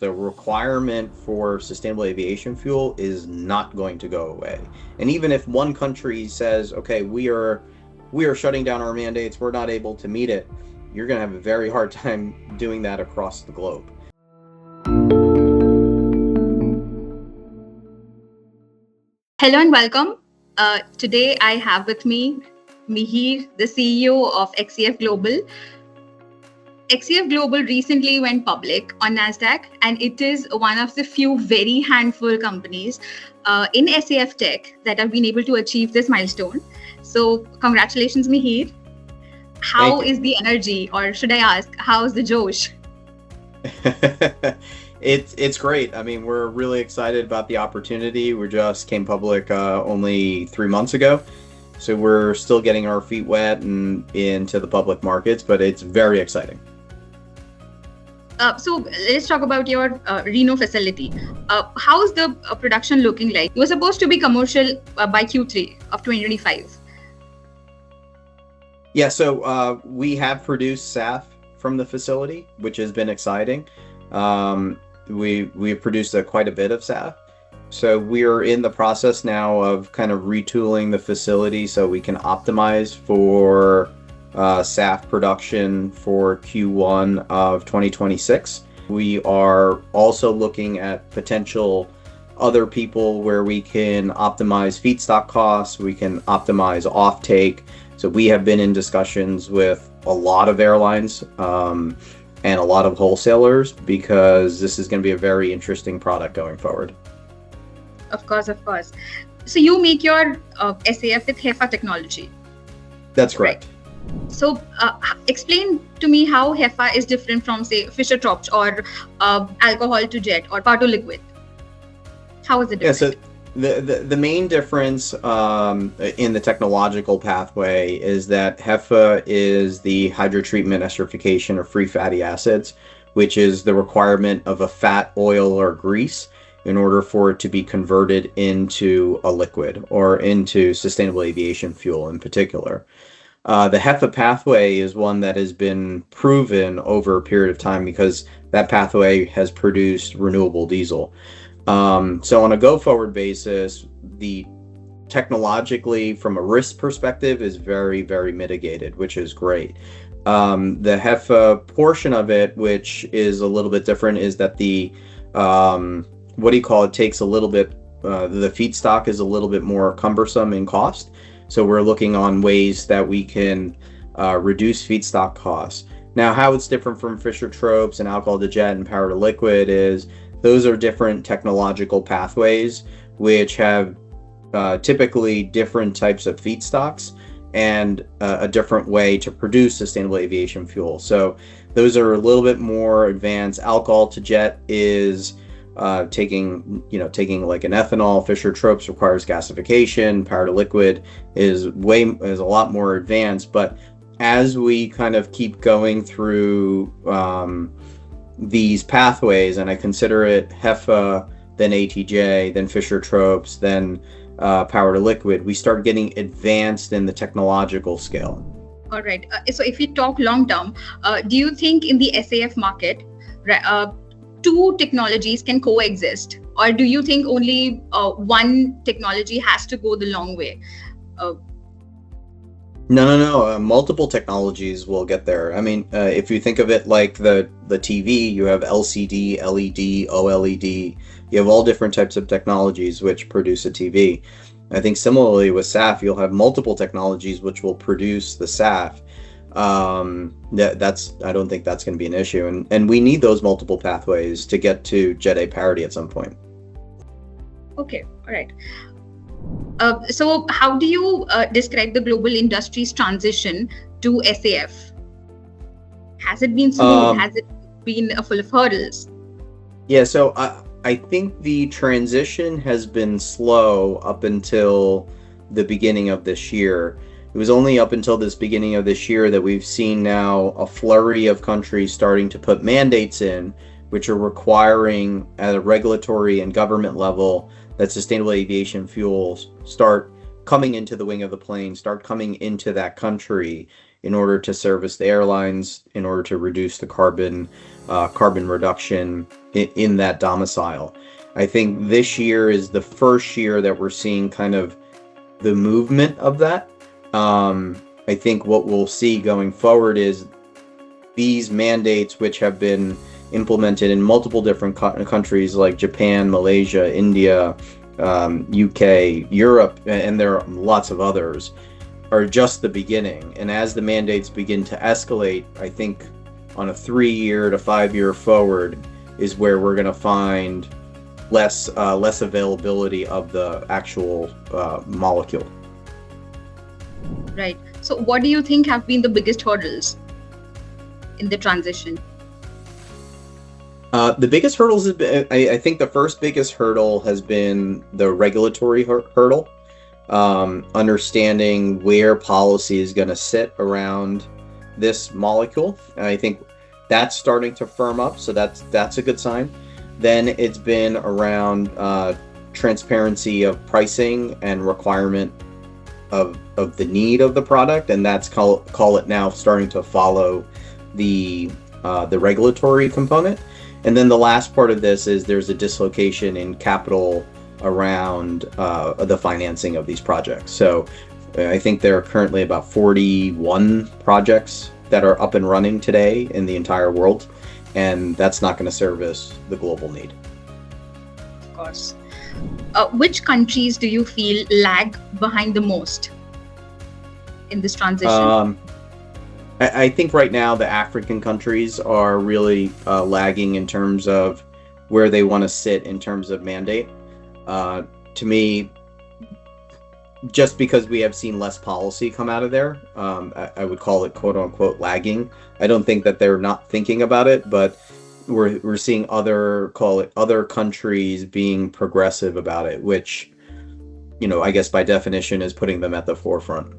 the requirement for sustainable aviation fuel is not going to go away. And even if one country says, okay, we are shutting down our mandates, we're not able to meet it, you're going to have a very hard time doing that across the globe. Hello and welcome. Today I have with me Mihir, the CEO of XCF Global. XCF Global recently went public on NASDAQ, and it is one of the few very handful companies in SAF tech that have been able to achieve this milestone. So congratulations, Mihir. How is the energy, or should I ask, how's the Josh? It's great. I mean, we're really excited about the opportunity. We just came public only 3 months ago. So we're still getting our feet wet and into the public markets, but it's very exciting. So let's talk about your Reno facility. How's the production looking like? It was supposed to be commercial by Q3 of 2025. Yeah, so we have produced SAF from the facility, which has been exciting. We've produced quite a bit of SAF. So we're in the process now of kind of retooling the facility so we can optimize for SAF production for Q1 of 2026. We are also looking at potential other people where we can optimize feedstock costs, we can optimize offtake. So we have been in discussions with a lot of airlines and a lot of wholesalers because this is going to be a very interesting product going forward. Of course. So you make your SAF with HEFA technology. That's correct. Right. So explain to me how HEFA is different from, say, Fischer-Tropsch or alcohol to jet or power to liquid. How is it different? Yeah, so the main difference in the technological pathway is that HEFA is the hydrotreatment esterification of free fatty acids, which is the requirement of a fat, oil, or grease in order for it to be converted into a liquid or into sustainable aviation fuel in particular. The HEFA pathway is one that has been proven over a period of time because that pathway has produced renewable diesel. So on a go-forward basis, the technologically, from a risk perspective, is very, very mitigated, which is great. The HEFA portion of it, which is a little bit different, is that the takes a little bit, the feedstock is a little bit more cumbersome in cost. So we're looking on ways that we can reduce feedstock costs. Now, how it's different from Fischer-Tropsch and alcohol to jet and power to liquid is those are different technological pathways which have typically different types of feedstocks and a different way to produce sustainable aviation fuel. So those are a little bit more advanced. Alcohol to jet is taking like an ethanol. Fischer-Tropsch requires gasification. Power to liquid is a lot more advanced. But as we kind of keep going through these pathways, and I consider it HEFA, then ATJ, then Fischer-Tropsch, then power to liquid, we start getting advanced in the technological scale. All right. So if we talk long term, do you think in the SAF market, two technologies can coexist, or do you think only one technology has to go the long way? No. Multiple technologies will get there. I mean, if you think of it like the TV, you have LCD, LED, OLED. You have all different types of technologies which produce a TV. I think similarly with SAF, you'll have multiple technologies which will produce the SAF. I don't think that's going to be an issue, and we need those multiple pathways to get to Jet A parity at some point. Okay, all right. So how do you describe the global industry's transition to SAF? Has it been smooth? Has it been full of hurdles? Yeah, so I think the transition has been slow up until the beginning of this year. It was only up until this beginning of this year that we've seen now a flurry of countries starting to put mandates in, which are requiring at a regulatory and government level that sustainable aviation fuels start coming into the wing of the plane, start coming into that country in order to service the airlines, in order to reduce the carbon reduction in that domicile. I think this year is the first year that we're seeing kind of the movement of that. I think what we'll see going forward is these mandates, which have been implemented in multiple different countries like Japan, Malaysia, India, UK, Europe, and there are lots of others, are just the beginning. And as the mandates begin to escalate, I think on a 3-year to 5-year forward is where we're going to find less availability of the actual molecule. Right. So what do you think have been the biggest hurdles in the transition? The biggest hurdles have been, I think the first biggest hurdle has been the regulatory hurdle. Understanding where policy is going to sit around this molecule. And I think that's starting to firm up, so that's a good sign. Then it's been around transparency of pricing and requirement of the need of the product, and that's call it now starting to follow the regulatory component. And then the last part of this is there's a dislocation in capital around the financing of these projects. So I think there are currently about 41 projects that are up and running today in the entire world, and that's not going to service the global need. Of course. Which countries do you feel lag behind the most in this transition? I think right now the African countries are really lagging in terms of where they want to sit in terms of mandate. To me, just because we have seen less policy come out of there, I would call it quote unquote lagging. I don't think that they're not thinking about it, but we're seeing other countries being progressive about it, which, I guess by definition is putting them at the forefront.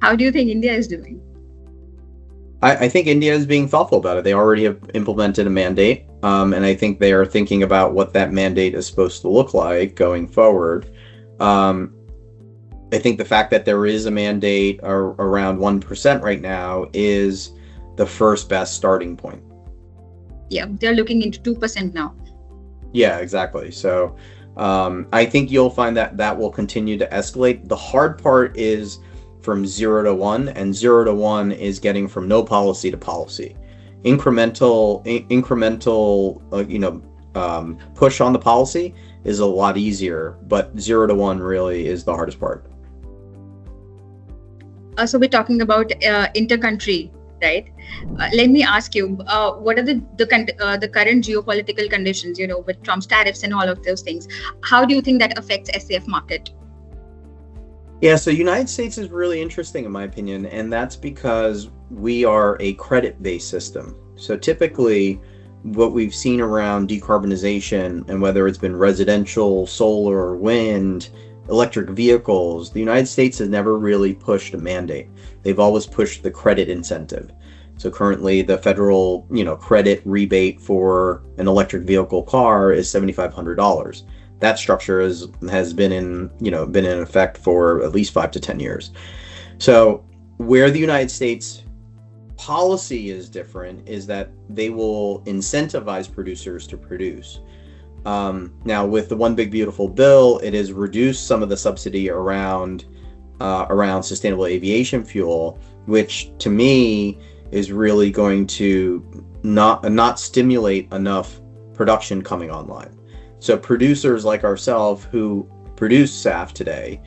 How do you think India is doing? I think India is being thoughtful about it. They already have implemented a mandate, and I think they are thinking about what that mandate is supposed to look like going forward. I think the fact that there is a mandate around 1% right now is the first best starting point. Yeah, they're looking into 2% now. Yeah, exactly. So I think you'll find that will continue to escalate. The hard part is from 0 to 1, and 0 to 1 is getting from no policy to policy. Incremental push on the policy is a lot easier, but 0 to 1 really is the hardest part. So we're talking about inter-country, right? Let me ask you, what are the current geopolitical conditions, with Trump's tariffs and all of those things? How do you think that affects SAF market? Yeah, so United States is really interesting in my opinion, and that's because we are a credit-based system. So typically what we've seen around decarbonization, and whether it's been residential, solar, wind, electric vehicles, the United States has never really pushed a mandate. They've always pushed the credit incentive. So currently the federal, credit rebate for an electric vehicle car is $7,500. That structure has been in effect for at least 5 to 10 years. So where the United States policy is different is that they will incentivize producers to produce. Now with the One Big Beautiful Bill, it has reduced some of the subsidy around sustainable aviation fuel, which to me is really going to not stimulate enough production coming online. So producers like ourselves who produce SAF today,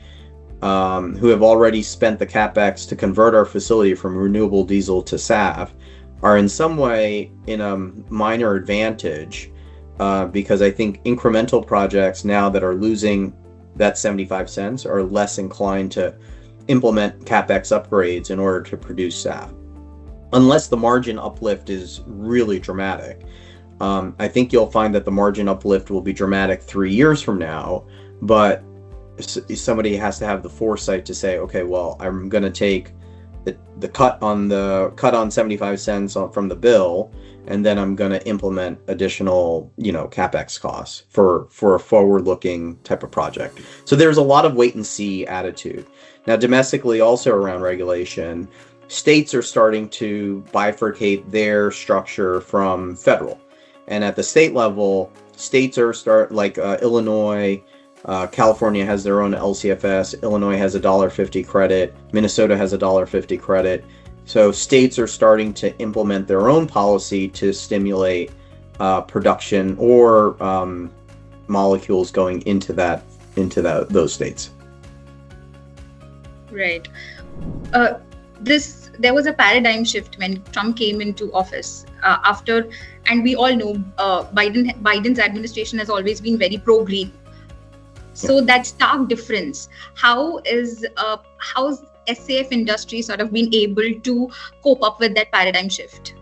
who have already spent the CapEx to convert our facility from renewable diesel to SAF, are in some way in a minor advantage because I think incremental projects now that are losing that 75 cents are less inclined to implement CapEx upgrades in order to produce SAF. Unless the margin uplift is really dramatic. I think you'll find that the margin uplift will be dramatic 3 years from now, but somebody has to have the foresight to say, okay, well, I'm going to take the cut on 75 cents from the bill, and then I'm going to implement additional, CapEx costs for a forward-looking type of project. So there's a lot of wait and see attitude. Now, domestically, also around regulation, states are starting to bifurcate their structure from federal. And at the state level, states are Illinois, California has their own LCFS, Illinois has a $1.50 credit, Minnesota has a $1.50 credit. So states are starting to implement their own policy to stimulate production or molecules going into those states. Right. There was a paradigm shift when Trump came into office and we all know Biden's administration has always been very pro-green. So that stark difference, how's SAF industry sort of been able to cope up with that paradigm shift?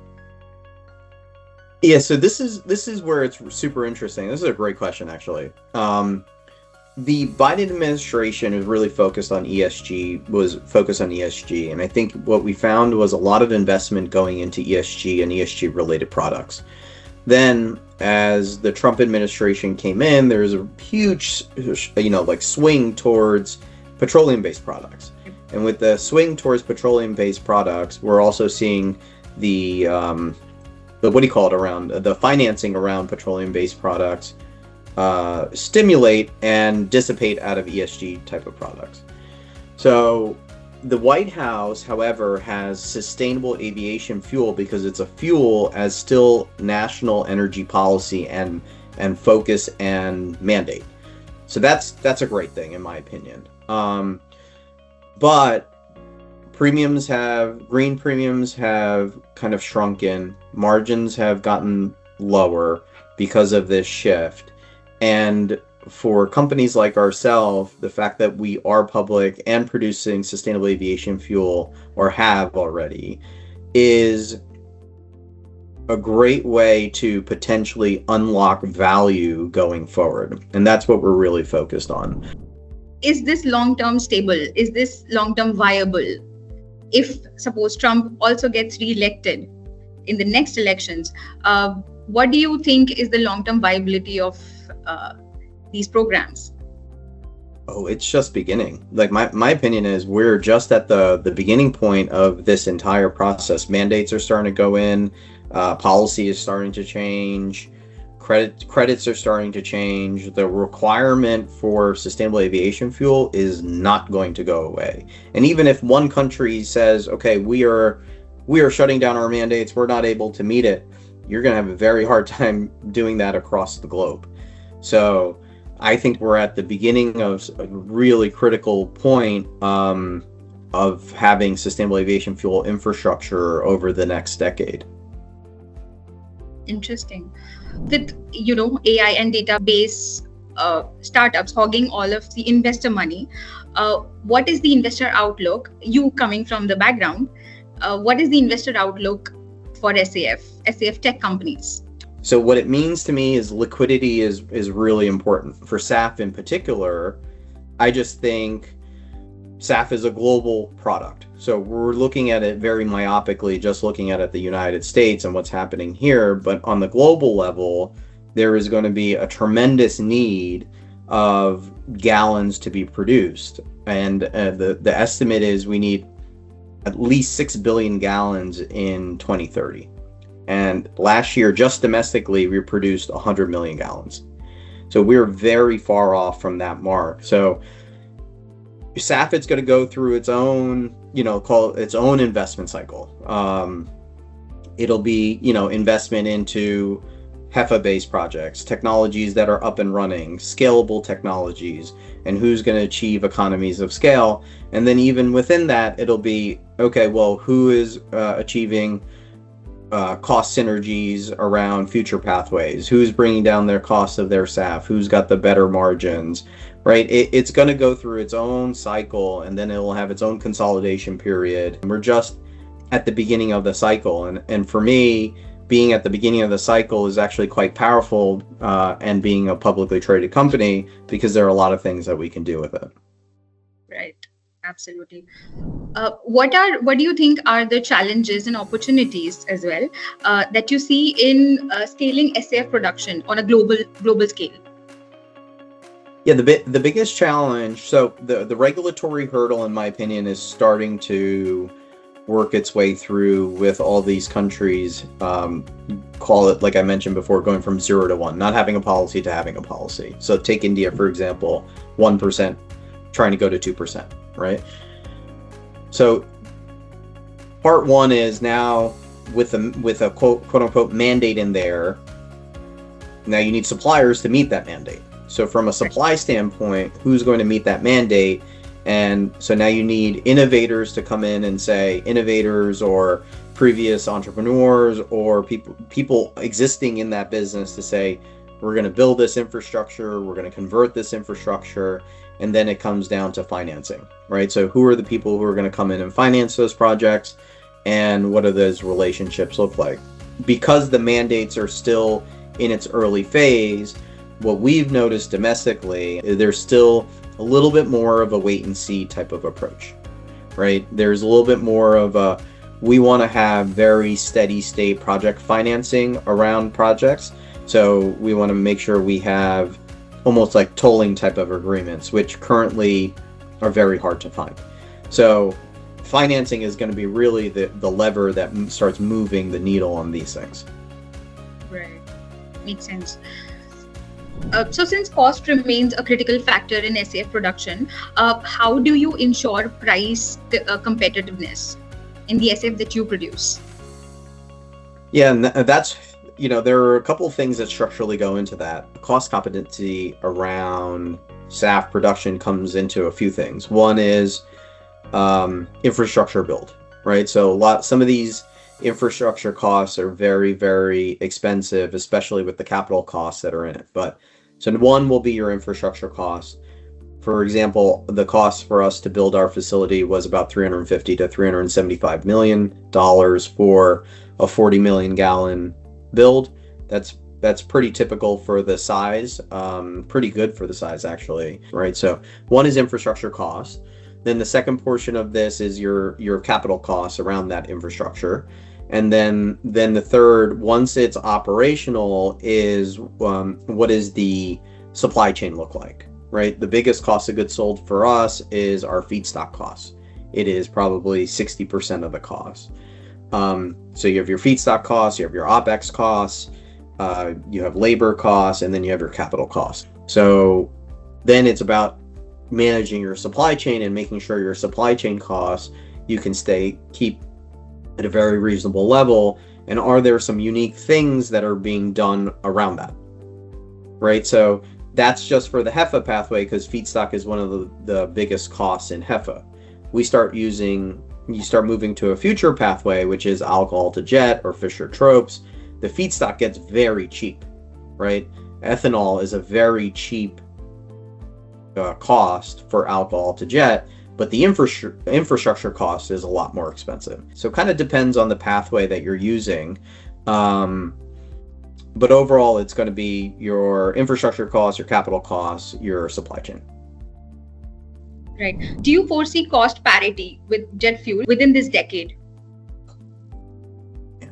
Yeah, so this is where it's super interesting. This is a great question, actually. The Biden administration is really focused on ESG, and I think what we found was a lot of investment going into ESG and ESG related products. Then, as the Trump administration came in, there was a huge, swing towards petroleum-based products. And with the swing towards petroleum-based products, we're also seeing the financing around petroleum-based products stimulate and dissipate out of ESG type of products. So the White House, however, has sustainable aviation fuel because it's a fuel as still national energy policy and focus and mandate. So that's a great thing in my opinion. But green premiums have kind of shrunken, margins have gotten lower because of this shift. And for companies like ourselves, the fact that we are public and producing sustainable aviation fuel, or have already, is a great way to potentially unlock value going forward. And that's what we're really focused on. Is this long-term stable? Is this long-term viable? If suppose Trump also gets re-elected in the next elections, what do you think is the long-term viability of these programs? Oh, it's just beginning. Like my opinion is we're just at the beginning point of this entire process. Mandates are starting to go in, policy is starting to change, credits are starting to change. The requirement for sustainable aviation fuel is not going to go away. And even if one country says, okay, we are shutting down our mandates, we're not able to meet it, you're going to have a very hard time doing that across the globe. So I think we're at the beginning of a really critical point of having sustainable aviation fuel infrastructure over the next decade. Interesting. With AI and database startups hogging all of the investor money, what is the investor outlook? You coming from the background, what is the investor outlook for SAF tech companies? So what it means to me is liquidity is really important. For SAF in particular, I just think SAF is a global product. So we're looking at it very myopically, just looking at the United States and what's happening here. But on the global level, there is going to be a tremendous need of gallons to be produced. And the estimate is we need at least 6 billion gallons in 2030. And last year, just domestically, we produced 100 million gallons. So we're very far off from that mark. So SAF, it's going to go through its own, call it its own investment cycle. It'll be, investment into HEFA-based projects, technologies that are up and running, scalable technologies, and who's going to achieve economies of scale. And then even within that, it'll be, okay, well, who is achieving cost synergies around future pathways, who's bringing down their cost of their SAF, who's got the better margins, right? It's going to go through its own cycle, and then it will have its own consolidation period. And we're just at the beginning of the cycle. And for me, being at the beginning of the cycle is actually quite powerful, and being a publicly traded company, because there are a lot of things that we can do with it. Right. Absolutely. What do you think are the challenges and opportunities as well that you see in scaling SAF production on a global scale? Yeah, the biggest challenge. So the regulatory hurdle, in my opinion, is starting to work its way through with all these countries. Call it, like I mentioned before, going from 0 to 1, not having a policy to having a policy. So take India, for example, 1% trying to go to 2%, right? So part one is now with a quote unquote mandate in there. Now you need suppliers to meet that mandate. So from a supply standpoint, who's going to meet that mandate? And so now you need innovators to come in and say, innovators or previous entrepreneurs or people existing in that business to say, we're going to build this infrastructure, we're going to convert this infrastructure, and then it comes down to financing, right? So who are the people who are going to come in and finance those projects, and what do those relationships look like? Because the mandates are still in its early phase, what we've noticed domestically, there's still a little bit more of a wait and see type of approach, right? There's a little bit more of a, we want to have very steady state project financing around projects. So we want to make sure we have almost like tolling type of agreements, which currently are very hard to find. So financing is going to be really the lever that starts moving the needle on these things. Right. Makes sense. So since cost remains a critical factor in SAF production, how do you ensure price competitiveness in the SAF that you produce? Yeah, and that's, there are a couple of things that structurally go into that. Cost competency around SAF production comes into a few things. One is infrastructure build, right? So some of these infrastructure costs are very, very expensive, especially with the capital costs that are in it. But so one will be your infrastructure cost. For example, the cost for us to build our facility was about $350 to $375 million for a 40 million gallon build. That's pretty typical for the size, pretty good for the size actually, right? So one is infrastructure cost. Then the second portion of this is your capital costs around that infrastructure. And then the third, once it's operational, is what does the supply chain look like, right? The biggest cost of goods sold for us is our feedstock costs. It is probably 60% of the cost. So you have your feedstock costs, you have your OPEX costs, you have labor costs, and then you have your capital costs. So then it's about managing your supply chain and making sure your supply chain costs you can keep at a very reasonable level. And are there some unique things that are being done around that, right? So that's just for the HEFA pathway, because feedstock is one of the biggest costs in HEFA. You start moving to a future pathway, which is alcohol to jet or Fischer-Tropsch. The feedstock gets very cheap, right? Ethanol is a very cheap cost for alcohol to jet, but the infrastructure cost is a lot more expensive. So it kind of depends on the pathway that you're using. But overall, it's going to be your infrastructure costs, your capital costs, your supply chain. Right. Do you foresee cost parity with jet fuel within this decade? Yeah,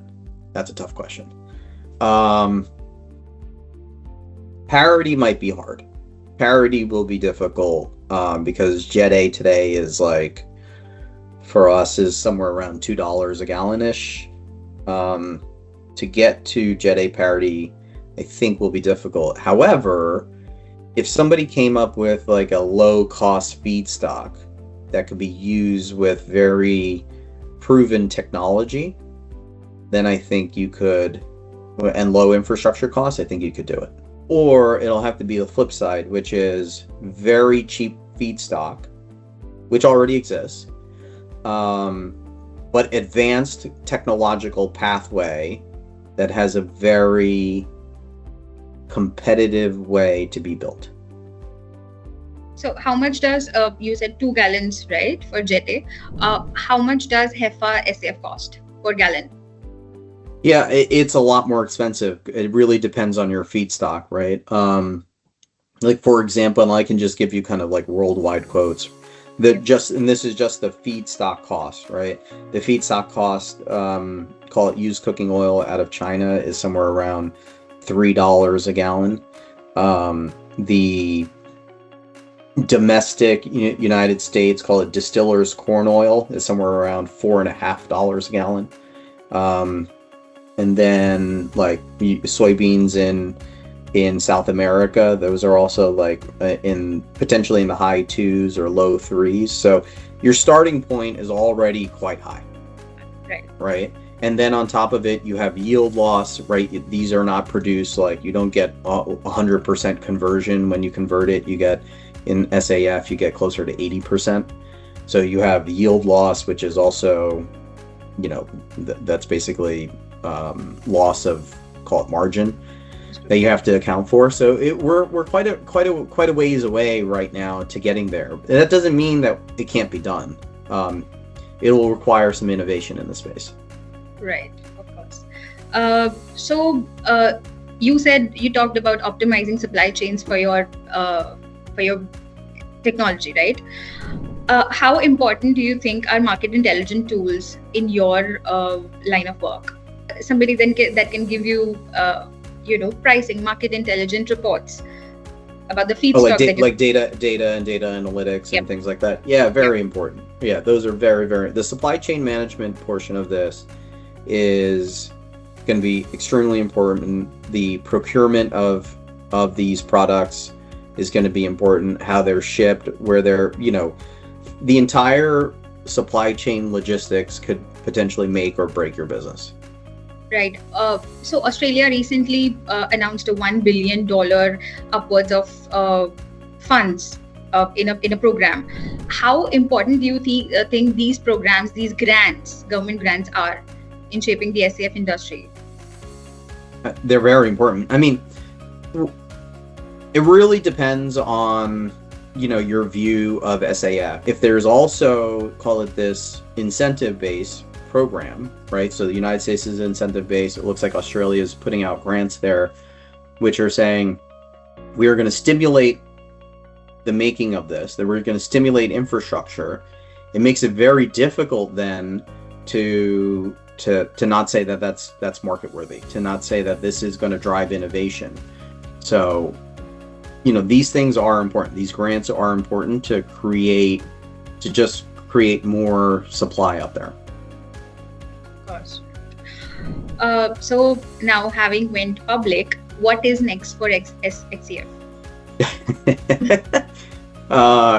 that's a tough question. Parity might be hard. Parity will be difficult because Jet A today is for us is somewhere around $2 a gallon-ish. To get to Jet A parity, I think will be difficult. However, if somebody came up with a low-cost feedstock that could be used with very proven technology, then I think you could, and low infrastructure costs, I think you could do it. Or it'll have to be the flip side, which is very cheap feedstock, which already exists, but advanced technological pathway that has a very competitive way to be built. So how much does, you said 2 gallons, right, for Jet A, how much does HEFA SAF cost per gallon? Yeah, it's a lot more expensive. It really depends on your feedstock, right? For example, and I can just give you kind of worldwide quotes. And this is just the feedstock cost, right? The feedstock cost, call it used cooking oil out of China, is somewhere around $3 a gallon. The domestic United States, call it distillers corn oil, is somewhere around $4.50 a gallon. And then like soybeans in South America, those are also like potentially in the high 2s or low 3s. So your starting point is already quite high. Right. And then on top of it, you have yield loss, right? These are not produced, like you don't get 100% conversion. When you convert it, you get in SAF, you get closer to 80%. So you have yield loss, which is also, that's basically loss of, call it margin, that you have to account for. So we're quite a ways away right now to getting there. And that doesn't mean that it can't be done. It will require some innovation in the space. Right, of course. You talked about optimizing supply chains for your technology, right? How important do you think are market intelligence tools in your line of work? Somebody that can give you, pricing, market intelligence reports about the feedstock. Data and data analytics and things like that. Yeah, very important. Yeah, those are very, very. The supply chain management portion of this is going to be extremely important. The procurement of these products is going to be important. How they're shipped, where they're, the entire supply chain logistics could potentially make or break your business. Right. So Australia recently announced a $1 billion upwards of funds in a program. How important do you think these programs, these grants, government grants, are in shaping the SAF industry? They're very important. I mean, it really depends on, your view of SAF. If there's also, call it this, incentive-based program, right? So the United States is incentive-based. It looks like Australia is putting out grants there, which are saying we are going to stimulate the making of this, that we're going to stimulate infrastructure. It makes it very difficult then to not say that that's market worthy, to not say that this is going to drive innovation. So, these things are important. These grants are important to just create more supply out there. Of course. So now, having went public, what is next for XCF?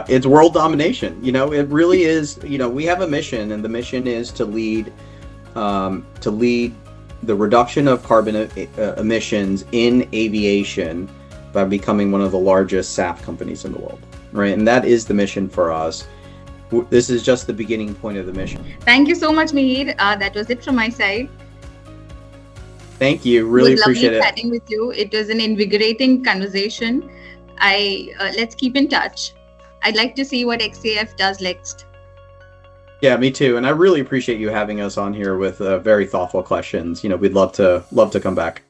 It's world domination. It really is. We have a mission, and the mission is to lead the reduction of carbon emissions in aviation by becoming one of the largest SAF companies in the world, right? And that is the mission for us. This is just the beginning point of the mission. Thank you so much, Mihir. That was it from my side. Thank you. Really appreciate it. Chatting with you. It was an invigorating conversation. Let's keep in touch. I'd like to see what XCF does next. Yeah, me too. And I really appreciate you having us on here with very thoughtful questions. We'd love to come back.